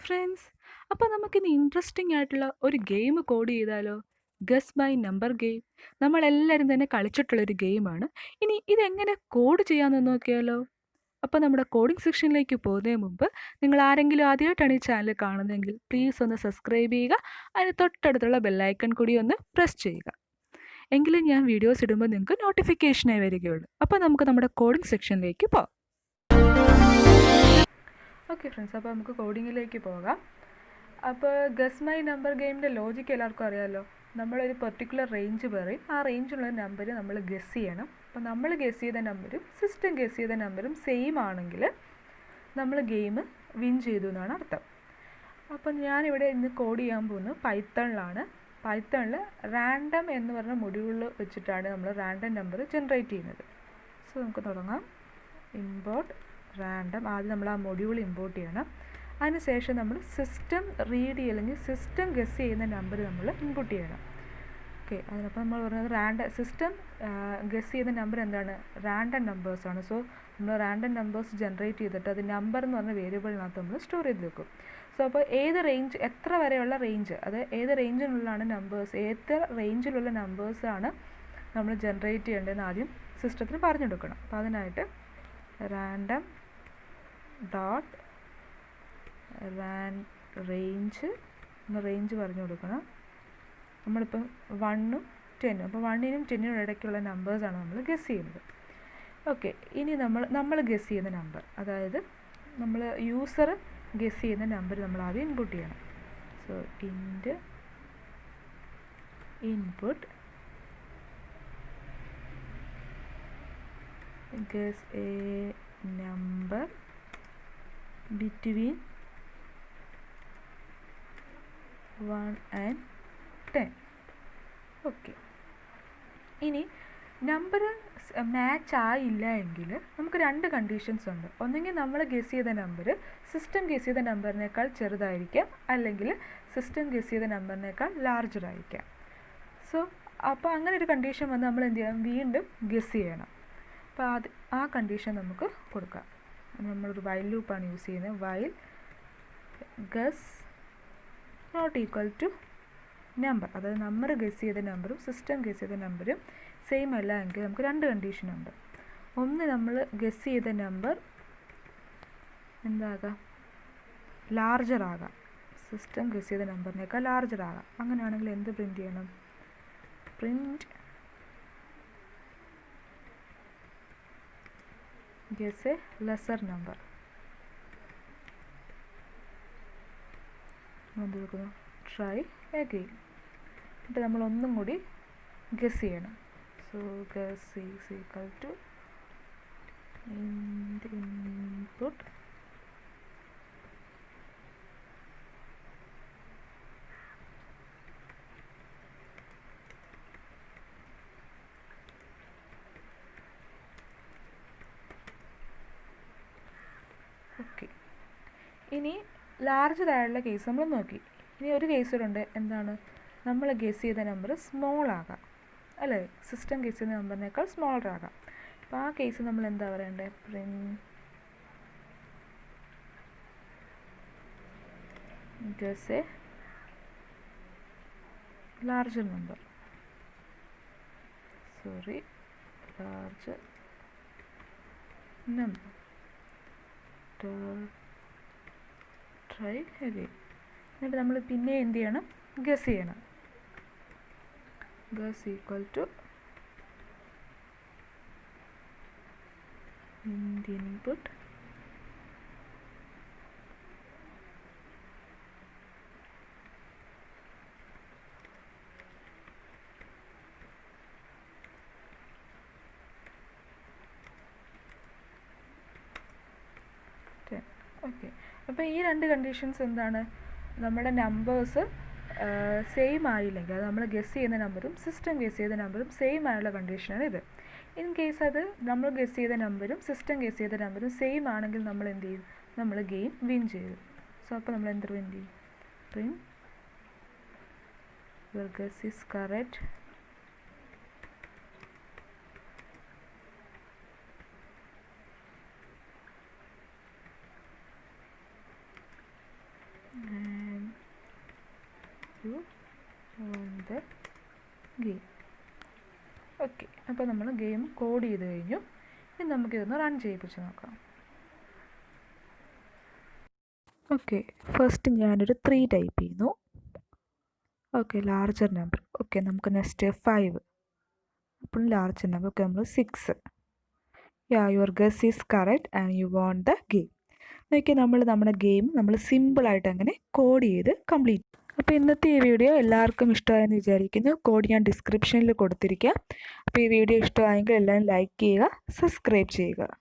Friends, അപ്പോൾ നമുക്കിന്ന് interesting ആയിട്ടുള്ള ഒരു ഗെയിം കോഡ് ചെയ്താലോ? Guess by number game. നമ്മളെല്ലാവരും തന്നെ കളിച്ചിട്ടുള്ളൊരു ഗെയിമാണ്. ഇനി ഇതെങ്ങനെ കോഡ് ചെയ്യാമെന്ന് നോക്കിയാലോ? അപ്പോൾ നമ്മുടെ കോഡിംഗ് സെക്ഷനിലേക്ക് പോകുന്നതിന് മുമ്പ് നിങ്ങൾ ആരെങ്കിലും ആദ്യമായിട്ടാണ് ഈ ചാനൽ കാണുന്നതെങ്കിൽ പ്ലീസ് ഒന്ന് സബ്സ്ക്രൈബ് ചെയ്യുക. അതിന് തൊട്ടടുത്തുള്ള ബെല്ലൈക്കൺ കൂടി ഒന്ന് പ്രസ് ചെയ്യുക. എങ്കിലും ഞാൻ വീഡിയോസ് ഇടുമ്പോൾ നിങ്ങൾക്ക് നോട്ടിഫിക്കേഷനായി വരികയുള്ളൂ. അപ്പോൾ നമുക്ക് നമ്മുടെ കോഡിംഗ് സെക്ഷനിലേക്ക് പോകാം. ഓക്കെ ഫ്രണ്ട്സ്, അപ്പോൾ നമുക്ക് കോഡിങ്ങിലേക്ക് പോകാം. അപ്പോൾ ഗസ് മൈ നമ്പർ ഗെയിമിൻ്റെ ലോജിക്ക് എല്ലാവർക്കും അറിയാമല്ലോ. നമ്മളൊരു പെർട്ടിക്കുലർ റേഞ്ച് പറയും, ആ റേഞ്ചുള്ള നമ്പർ നമ്മൾ ഗസ് ചെയ്യണം. അപ്പോൾ നമ്മൾ ഗസ് ചെയ്ത നമ്പരും സിസ്റ്റം ഗസ് ചെയ്ത നമ്പരും സെയിം ആണെങ്കിൽ നമ്മൾ ഗെയിം വിൻ ചെയ്തു എന്നാണ് അർത്ഥം. അപ്പം ഞാനിവിടെ ഇന്ന് കോഡ് ചെയ്യാൻ പോകുന്നത് പൈത്തണിലാണ്. പൈത്തണിൽ റാൻഡം എന്ന് പറഞ്ഞ മൊഡ്യൂളിൽ വെച്ചിട്ടാണ് നമ്മൾ റാൻഡം നമ്പർ ജനറേറ്റ് ചെയ്യുന്നത്. സോ നമുക്ക് തുടങ്ങാം. Import random. ആദ്യം നമ്മൾ ആ മൊഡ്യൂൾ ഇമ്പോർട്ട് ചെയ്യണം. അതിനുശേഷം നമ്മൾ സിസ്റ്റം റീഡ് അല്ലെങ്കിൽ സിസ്റ്റം ഗസ് ചെയ്യുന്ന നമ്പർ നമ്മൾ ഇൻപുട്ട് ചെയ്യണം. ഓക്കെ, അതിനപ്പോൾ നമ്മൾ പറയുന്നത് സിസ്റ്റം ഗസ് ചെയ്യുന്ന നമ്പർ എന്താണ്? റാൻഡം നമ്പേഴ്സാണ്. സോ നമ്മൾ റാൻഡം നമ്പേഴ്സ് ജനറേറ്റ് ചെയ്തിട്ട് അത് നമ്പർ എന്ന് പറഞ്ഞ വേരിയബിളിനകത്ത് നമ്മൾ സ്റ്റോർ ചെയ്ത് വെക്കും. സോ അപ്പോൾ ഏത് റേഞ്ച്, എത്ര വരെയുള്ള റേഞ്ച്, അത് ഏത് റേഞ്ചിനുള്ളതാണ് നമ്പേഴ്സ്, ഏത് റേഞ്ചിലുള്ള നമ്പേഴ്സാണ് നമ്മൾ ജനറേറ്റ് ചെയ്യേണ്ടതെന്ന് ആദ്യം സിസ്റ്റത്തിന് പറഞ്ഞു കൊടുക്കണം. അപ്പോൾ അതിനായിട്ട് റാൻഡം ഡോട്ട് റേഞ്ച് എന്ന് റേഞ്ച് പറഞ്ഞു കൊടുക്കണം. നമ്മളിപ്പം 1ഉം 10ഉം, അപ്പോൾ 1നും 10നും ഇടയ്ക്കുള്ള നമ്പേഴ്സാണ് നമ്മൾ ഗസ് ചെയ്യുന്നത്. ഓക്കെ, ഇനി നമ്മൾ ഗസ് ചെയ്യുന്ന നമ്പർ, അതായത് നമ്മൾ യൂസർ ഗസ് ചെയ്യുന്ന നമ്പർ നമ്മൾ ആദ്യം ഇൻപുട്ട് ചെയ്യണം. So input guess A number between 1 and 10. Okay, ഇനി നമ്പർ മാച്ച് ആയില്ല എങ്കിൽ നമുക്ക് രണ്ട് കണ്ടീഷൻസ് ഉണ്ട്. ഒന്നെങ്കിൽ നമ്മൾ ഗസ് ചെയ്ത നമ്പർ സിസ്റ്റം ഗസ് ചെയ്ത നമ്പറിനേക്കാൾ ചെറുതായിരിക്കാം, അല്ലെങ്കിൽ സിസ്റ്റം ഗസ് ചെയ്ത നമ്പറിനേക്കാൾ ലാർജർ ആയിരിക്കാം. സോ അപ്പോൾ അങ്ങനെ ഒരു കണ്ടീഷൻ വന്ന് നമ്മൾ എന്ത് ചെയ്യണം? വീണ്ടും ഗസ് ചെയ്യണം. അപ്പോൾ ആ കണ്ടീഷൻ നമുക്ക് കൊടുക്കാം. നമ്മളൊരു വൈൽ ലൂപ്പാണ് യൂസ് ചെയ്യുന്നത്. While guess not equal to number, അതായത് നമ്മൾ ഗസ് ചെയ്ത നമ്പറും സിസ്റ്റം ഗസ് ചെയ്ത നമ്പറും സെയിം അല്ല എങ്കിൽ നമുക്ക് രണ്ട് കണ്ടീഷനുണ്ട്. ഒന്ന്, നമ്മൾ ഗസ് ചെയ്ത നമ്പർ എന്താകാം? ലാർജർ ആകാം, സിസ്റ്റം ഗസ് ചെയ്ത നമ്പറിനേക്കാൾ ലാർജർ ആകാം. അങ്ങനെയാണെങ്കിൽ എന്ത് പ്രിൻറ്റ് ചെയ്യണം? Print guess a lesser number. എന്ത് കൊടുക്കുന്നു? Try again. എന്നിട്ട് നമ്മൾ ഒന്നും കൂടി ഗസ് ചെയ്യണം. So guess is equal to input okay. ഇനി ലാർജർ ആയുള്ള കേസ് നമ്മൾ നോക്കി. ഇനി ഒരു കേസിലുണ്ട്, എന്താണ്? നമ്മൾ ഗസ് ചെയ്ത നമ്പർ സ്മോൾ ആകാം, അല്ലേ? സിസ്റ്റം ഗസ് ചെയ്ത നമ്പറിനേക്കാൾ സ്മോളർ ആകാം. അപ്പോൾ ആ കേസ് നമ്മൾ എന്താ പറയണ്ടേ? Guess a larger number, larger number. Try again. എന്നിട്ട് നമ്മൾ പിന്നെ എന്ത് ചെയ്യണം? ഗസ് ചെയ്യണം. Guess equal to input okay. അപ്പോൾ ഈ രണ്ട് കണ്ടീഷൻസ് എന്താണ്? നമ്മുടെ നമ്പേഴ്സ് സെയിം ആയില്ലെങ്കിൽ, അത് നമ്മൾ ഗസ് ചെയ്യുന്ന നമ്പറും സിസ്റ്റം ഗസ് ചെയ്ത നമ്പറും സെയിം ആയുള്ള കണ്ടീഷനാണ് ഇത്. ഇൻ കേസ് അത് നമ്മൾ ഗസ് ചെയ്ത നമ്പറും സിസ്റ്റം ഗസ് ചെയ്ത നമ്പറും സെയിം ആണെങ്കിൽ നമ്മൾ എന്ത് ചെയ്യും? നമ്മൾ ഗെയിം വിൻ ചെയ്തു. സോ അപ്പോൾ നമ്മൾ എന്ത് പ്രിൻറ്റ് ചെയ്യും? Print your guess is correct you won the game. Okay, അപ്പോൾ നമ്മൾ ഗെയിം കോഡ് ചെയ്ത് കഴിഞ്ഞു. ഇനി നമുക്കിതൊന്ന് റൺ ചെയ്യിപ്പിച്ച് നോക്കാം. ഓക്കെ, ഫസ്റ്റ് ഞാനൊരു 3 ടൈപ്പ് ചെയ്യുന്നു. Okay, larger number. ഓക്കെ, നമുക്ക് നെക്സ്റ്റ് 5. അപ്പോൾ ലാർജർ നമ്പർ. ഓക്കെ, നമ്മൾ 6. Your guess is correct and you won the game. നോക്കിയാൽ നമ്മുടെ ഗെയിം നമ്മൾ സിമ്പിളായിട്ട് അങ്ങനെ കോഡ് ചെയ്ത് കംപ്ലീറ്റ്. അപ്പോൾ ഇന്നത്തെ ഈ വീഡിയോ എല്ലാവർക്കും ഇഷ്ടമായെന്ന് വിചാരിക്കുന്നു. കോഡ് ഞാൻ ഡിസ്ക്രിപ്ഷനിൽ കൊടുത്തിരിക്കാം. അപ്പോൾ ഈ വീഡിയോ ഇഷ്ടമായെങ്കിൽ എല്ലാവരും ലൈക്ക് ചെയ്യുക, സബ്സ്ക്രൈബ് ചെയ്യുക.